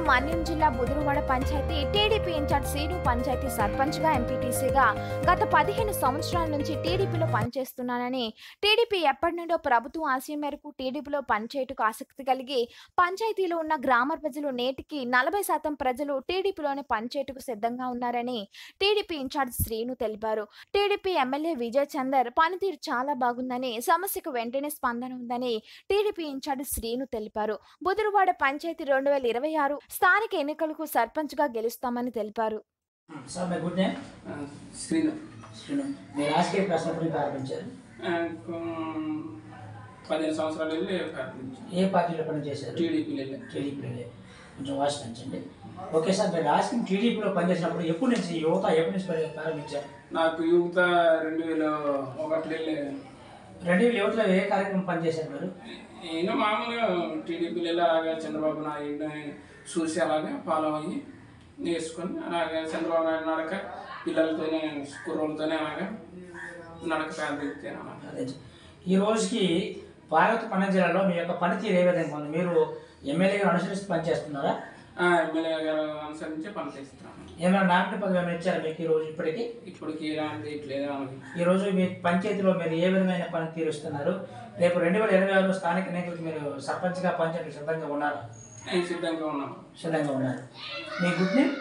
మన్యం జిల్లా బుదురువాడ panchayat TDP incharge Srinu panchayat సర్పంచ్గా ఎంపీటీసీగా గత 15 సంవత్సరాల నుంచి టీడీపీలో పనిచేస్తున్నానని, టీడీపీ ఎప్పటి నుండో ప్రభుత్వం ఆశయం మేరకు టీడీపీలో పనిచేయటకు ఆసక్తి కలిగి పంచాయతీలో ఉన్న గ్రామ ప్రజలు నేటికి 40% ప్రజలు టీడీపీలోనే పనిచేయటకు సిద్ధంగా ఉన్నారని టీడీపీ ఇన్ఛార్జ్ శ్రీను తెలిపారు. టీడీపీ ఎమ్మెల్యే విజయ్ చందర్ పనితీరు చాలా బాగుందని, సమస్యకు వెంటనే స్పందన ఉందని టీడీపీ ఇన్ఛార్జ్ శ్రీను తెలిపారు. బుదురువాడ పంచాయతీ 2026 స్థానిక ఎన్నికలకు సర్పంచ్ గా గెలుస్తామని తెలిపారు. Sir my good name Srinu. మీరు రాజకీయ ప్రశ్నలు ప్రారంభించారు. 15 సంవత్సరాలు వెళ్ళి ప్రారంభించారు. ఏ పార్టీలో పనిచేశారు? టీడీపీలో. కొంచెం వాయిస్ పెంచండి. ఓకే సార్, మీరు రాజకీయ టీడీపీలో పనిచేసినప్పుడు ఎప్పటి నుంచి యువత ప్రారంభించారు? నాకు యువత 2001 2000 యువతలో ఏ కార్యక్రమం పనిచేశారు మీరు? నేను మామూలుగా టీడీపీలో అలాగే చంద్రబాబు నాయుడిని చూసి అలాగే ఫాలో అయ్యి నేర్చుకొని అలాగే చంద్రబాబు నాయుడు నడక పిల్లలతోనే కుర్రోళ్ళతోనే అలాగే నడక ప్రారంభించాను. అదే ఈ రోజుకి పార్వతీపురం జిల్లాలో మీ యొక్క పనితీరు ఏ విధంగా ఉంది? మీరు ఎమ్మెల్యేగా అనుసరిస్తూ పనిచేస్తున్నారా? ఎమ్మెల్యే గారు అనుసరించి పనిచేస్తున్నాను. ఏమైనా నామినేట్ పదవి ఏమైనా ఇచ్చారా మీకు ఈ రోజు? ఇప్పటికి ఎలాంటి ఇట్లేదు. ఈ రోజు మీ పంచాయతీలో మీరు ఏ విధమైన పనితీరు ఇస్తున్నారు? రేపు 2026 స్థానిక ఎన్నికలకు మీరు సర్పంచ్గా పనిచేయడానికి సిద్ధంగా ఉన్నారా? సిద్ధంగా ఉన్నారు. మీ గుడ్ నేమ్?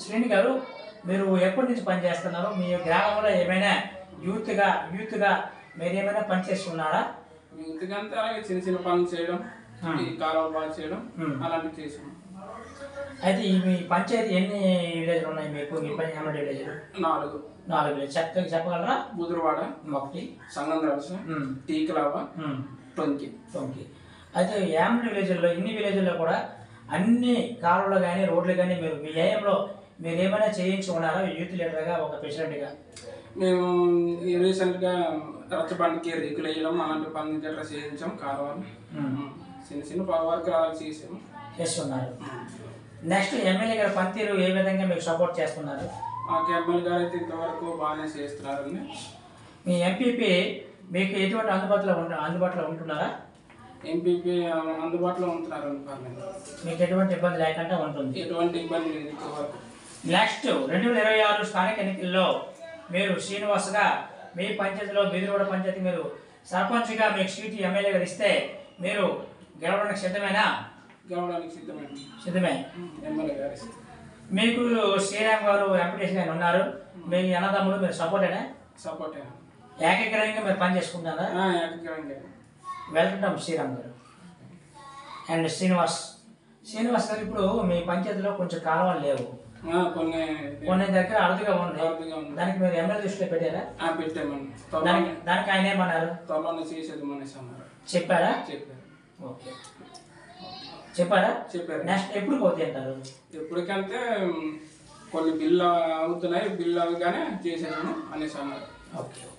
శ్రీను గారు, మీరు ఎప్పటి నుంచి పనిచేస్తున్నారు? మీ గ్రామంలో ఏమైనా యూత్గా మీరు ఏమైనా పనిచేస్తున్నారా? యూత్గా అంతా అలాగే చిన్న పనులు చేయడం, కాలువలు బాగా చేయడం అలాంటివి చేసాం. అయితే మీ పంచాయతీ ఎన్ని విలేజ్లు ఉన్నాయి మీకు? మీ పని ఎన్ని విలేజ్లు? 4 విలేజ్ చెప్పగలరా? బుదురువాడ, మొక్కటి, సంగంద్రవస, టీకలావ, టొంకి. అయితే 8 విలేజ్ల్లో ఇన్ని విలేజ్ల్లో కూడా అన్ని కాలువలు కానీ రోడ్లు కానీ మీరు మీ ఏఎంలో మీరు ఏమైనా చేయించి ఉన్నారా? యూత్ లీడర్గా ఒక ప్రెసిడెంట్గా మేము రీసెంట్గా రచ్చబండికి రేకులు వేయడం అలాంటి పనులు గట్రా చేయించాం. కాలువలు చిన్న వర్క్ చేస్తున్నారు. నెక్స్ట్ ఎమ్మెల్యే గారి పనితీరు ఏ విధంగా మీకు సపోర్ట్ చేస్తున్నారు? మాకు ఎమ్మెల్యే గారు అయితే ఇంతవరకు బాగానే చేస్తున్నారండి. మీ ఎంపీపీ మీకు ఎటువంటి అందుబాటులో ఉంటున్నారా? ఎంపీపీ అందుబాటులో ఉంటున్నారు. మీకు ఎటువంటి ఇబ్బంది లేకుండా ఉంటుంది? ఎటువంటి ఇబ్బంది లేదు ఇంతవరకు. నెక్స్ట్ 2026 స్థానిక ఎన్నికల్లో మీరు శ్రీనివాస్గా మీ పంచాయతీలో బెదిరోడ పంచాయతీ మీరు సర్పంచ్గా మీకు సీటు ఎమ్మెల్యే గారు ఇస్తే మీరు గెలవడానికి సిద్ధమే. ఎమ్మెల్యే గారు మీకు శ్రీరామ్ గారు ఎంపీటీసీ గారు ఉన్నారు. మీ అన్నదమ్ములు మీరు సపోర్ట్ ఏకగ్రహంగా మీరు పని చేసుకుంటారా? వెల్కమ్ శ్రీరామ్ గారు అండ్ శ్రీనివాస్ గారు. ఇప్పుడు మీ పంచాయతీలో కొంచెం కాలువలు లేవు, కొన్ని దగ్గర అరుదుగా ఉంది. దానికి మీరు ఎమ్మెల్యే దృష్టిలో పెట్టారా? పెట్టామండి. దానికి ఆయన ఏమన్నారు? త్వరలోనే చేసేది మనిషి అన్నారు. చెప్పారా? ఓకే, చెప్పారు. నెక్స్ట్ ఎప్పుడు పోతాయి అంటారు? ఎప్పటికంటే కొన్ని బిల్లు అవుతున్నాయి, బిల్లు అవగానే చేసేసాము అనేసి అన్నారు. ఓకే.